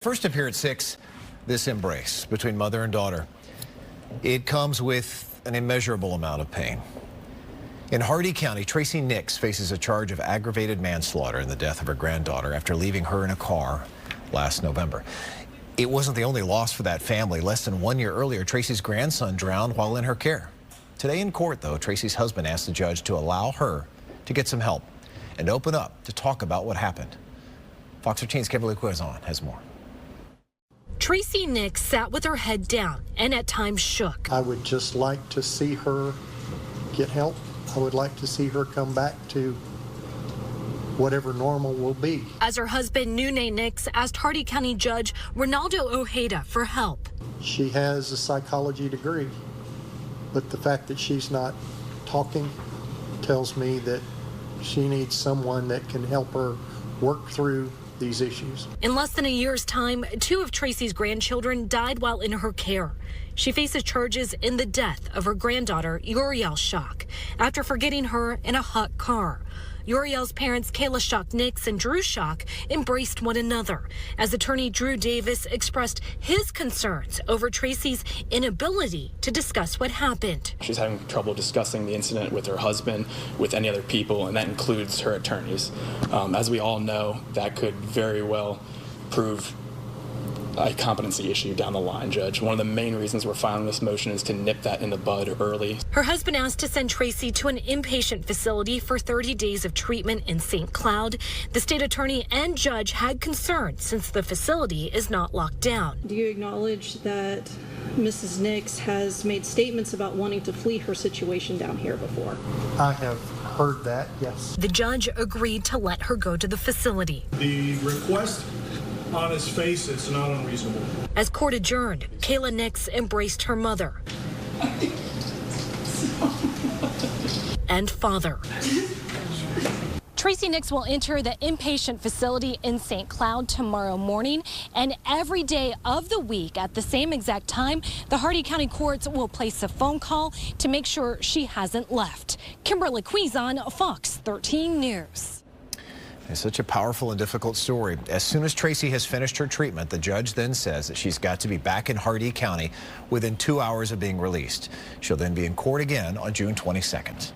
First up here at 6, this embrace between mother and daughter. It comes with an immeasurable amount of pain. In Hardee County, Tracey Nix faces a charge of aggravated manslaughter in the death of her granddaughter after leaving her in a car last November. It wasn't the only loss for that family. Less than 1 year earlier, Tracey's grandson drowned while in her care. Today in court, though, Tracey's husband asked the judge to allow her to get some help and open up to talk about what happened. Fox 13's Kimberly Quizon has more. Tracey Nix sat with her head down and at times shook. I would just like to see her get help. I would like to see her come back to whatever normal will be. As her husband, Nune Nix, asked Hardee County Judge Ronaldo Ojeda for help. She has a psychology degree, but the fact that she's not talking tells me that she needs someone that can help her work through these issues. In less than a year's time, 2 of Tracey's grandchildren died while in her care. She faces charges in the death of her granddaughter, Uriel Shock, after forgetting her in a hot car. Uriel's parents, Kayla Shock Nix and Drew Shock, embraced one another as attorney Drew Davis expressed his concerns over Tracey's inability to discuss what happened. She's having trouble discussing the incident with her husband, with any other people, and that includes her attorneys. As we all know, that could very well prove a competency issue down the line, Judge. One of the main reasons we're filing this motion is to nip that in the bud early. Her husband asked to send Tracey to an inpatient facility for 30 days of treatment in St. Cloud. The state attorney and judge had concerns since the facility is not locked down. Do you acknowledge that Mrs. Nix has made statements about wanting to flee her situation down here before? I have heard that, yes. The judge agreed to let her go to the facility. The request on his face, it's not unreasonable. As court adjourned, Kayla Nix embraced her mother and father. Tracey Nix will enter the inpatient facility in St. Cloud tomorrow morning, and every day of the week at the same exact time, the Hardee County courts will place a phone call to make sure she hasn't left. Kimberly Quizon, Fox 13 News. It's such a powerful and difficult story. As soon as Tracey has finished her treatment, the judge then says that she's got to be back in Hardee County within 2 hours of being released. She'll then be in court again on June 22nd.